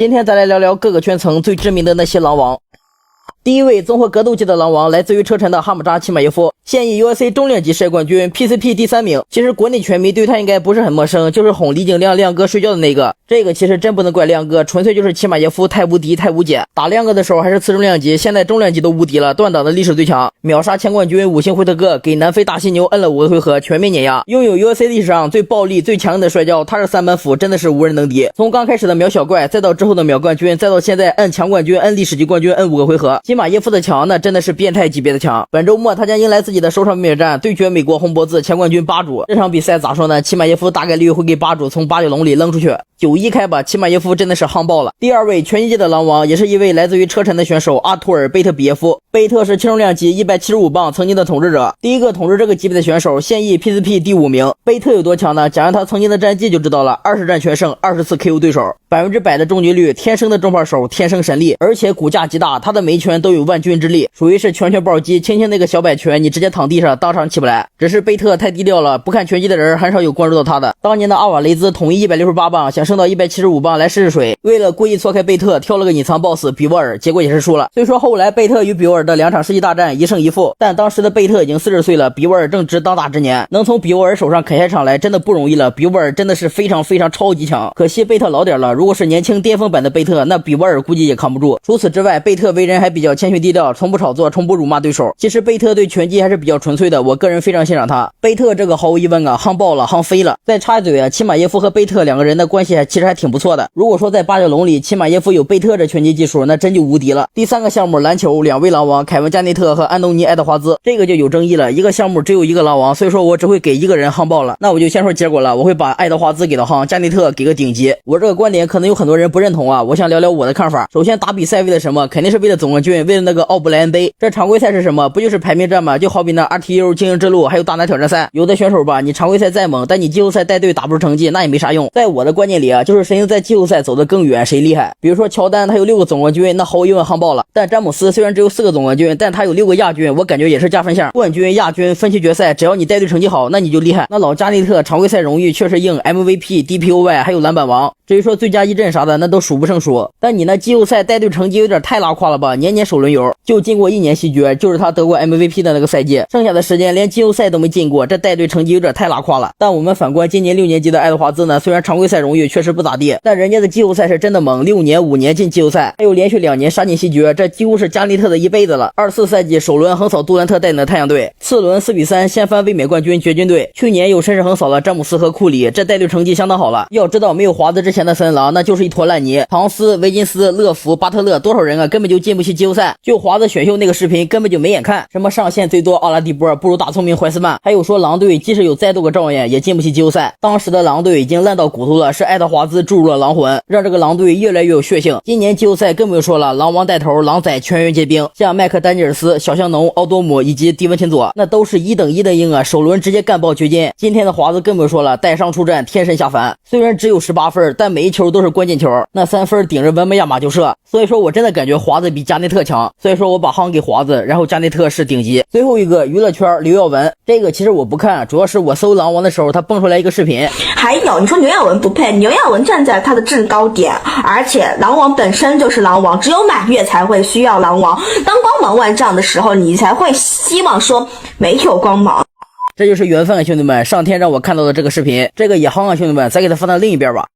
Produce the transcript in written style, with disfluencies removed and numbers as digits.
今天咱来聊聊各个圈层最知名的那些狼王。第一位综合格斗技的狼王来自于车臣的哈姆扎奇马耶夫，现役 UFC 中量级世界冠军 PCP 第3名。其实国内拳迷对他应该不是很陌生，就是哄李景亮亮哥睡觉的那个。这个其实真不能怪亮哥，纯粹就是奇马耶夫太无敌太无解。打亮哥的时候还是次中量级，现在中量级都无敌了，断档的历史最强，秒杀前冠军5星辉特哥，给南非大犀牛摁了5个回合，全面碾压，拥有 UFC 历史上最暴力最强硬的摔跤，他是3板斧，真的是无人能敌。从刚开始的秒小怪，再到之后的秒冠军，再到现在摁强冠军，摁历史级冠军，摁5个回合，奇马耶夫的强那真的是变态级别的强。本周末他将迎来自己的首场面战，对决美国红脖子前冠军巴主。这场比赛咋说呢？奇马耶夫大概率会给巴主从8角笼里扔出去。9-1开吧，奇马耶夫真的是夯爆了。第二位拳击界的狼王，也是一位来自于车臣的选手阿图尔贝特比耶夫。贝特是轻重量级175磅曾经的统治者，第一个统治这个级别的选手，现役 PCP 第5名。贝特有多强呢？讲他曾经的战绩就知道了，20战全胜，20次 KO 对手，100%的中击率，天生的重炮手，天生神力，而且骨架极大，他的每一拳都有万钧之力，属于是拳拳暴击，轻轻那个小摆拳，你直接躺地上当场起不来。只是贝特太低调了，不看拳击的人很少有关注到他的。当年的阿瓦雷兹统一168磅，想升到175磅来试试水，为了故意错开贝特，挑了个隐藏 BOSS 比沃尔，结果也是输了。虽说后来贝特与比沃尔的2场世纪大战1胜1负，但当时的贝特已经40岁了，比沃尔正值当打之年，能从比沃尔手上啃下场来真的不容易了。比沃尔真的是非常超级强，可惜贝特老点了，如果是年轻巅峰版的贝特，那比沃尔估计也扛不住。除此之外，贝特为人还比较谦逊低调，从不炒作，从不辱骂对手。其实贝特对拳击还是比较纯粹的，我个人非常欣赏他。贝特这个毫无疑问啊，夯爆了，夯飞了。再插一嘴啊，奇马耶夫和贝特2个人的关系其实还挺不错的。如果说在8角笼里，奇马耶夫有贝特这拳击技术，那真就无敌了。第3个项目篮球，2位狼王凯文加内特和安东尼爱德华兹，这个就有争议了。一个项目只有1个狼王，所以说我只会给1个人夯爆了。那我就先说结果了，我会把爱德华兹给到夯，加内特给个顶级。我这个观点可能有很多人不认同啊，我想聊聊我的看法。首先打比赛为了什么？肯定是为了总冠军，为了那个奥布莱恩杯。这常规赛是什么？不就是排名战吗？就好比那 RTU 精英之路还有大拿挑战赛，有的选手吧，你常规赛再猛，但你季后赛带队打不出成绩，那也没啥用。在我的观念里啊，就是谁能在季后赛走得更远谁厉害。比如说乔丹他有6个总冠军，那毫无疑问夯爆了。但詹姆斯虽然只有4个总冠军，但他有6个亚军，我感觉也是加分项。冠军亚军分区决赛，只要你带队成绩好，那你就厉害。那老加内特常规赛荣誉确实硬， MVP DPOY 还有篮板王，至于说最佳一阵啥的那都数不胜数。但你那季后赛带队成绩有点太拉胯了吧，年年首轮游，就进过1年西决，就是他得过 MVP 的那个赛季，剩下的时间连季后赛都没进过，这带队成绩有点太拉胯了。但我们反观今年6年级的爱德华兹呢，虽然常规赛荣誉确实不咋地，但人家的季后赛是真的猛，6年5年进季后赛，还有连续2年杀进西决，这几乎是加内特的一辈子了。24赛季首轮横扫杜兰特带领的太阳队，次轮4-3掀翻卫冕冠军掘金队，去年又甚至横扫了詹姆斯和库里，这带队成绩相当好了。要知道没有华子之前的森狼那就是一坨烂泥，唐斯、维金斯、乐福、巴特勒多少人啊，根本就进不去季后赛。就华子选秀那个视频根本就没眼看，什么上限最多奥拉迪波不如大聪明怀斯曼，还有说狼队即使有再多个状元也进不去季后赛。当时的狼队已经烂到骨头了，是爱德华兹注入了狼魂，让这个狼队越来越有血性。今年季后赛更不用说了，狼王带头，狼仔全员皆兵，像麦克丹尼尔斯、小香农、奥多姆以及迪文钦佐，那都是1等1的硬啊，首轮直接干爆掘金。今天的华子更不用说了，带伤出战，天神下凡，虽然只有18分，但每一球都是关键球，那3分顶着文本亚马就射。所以说我真的感觉华子比加内特强，所以说我把夯给华子，然后加内特是顶级。最后一个娱乐圈刘耀文，这个其实我不看，主要是我搜狼王的时候他蹦出来一个视频。还有你说牛耀文不配，牛耀文站在他的制高点，而且狼王本身就是狼王，只有满月才会需要狼王，当光芒万丈的时候你才会希望说没有光芒。这就是缘分啊兄弟们，上天让我看到的这个视频，这个也夯啊兄弟们，咱给他放到另一边吧。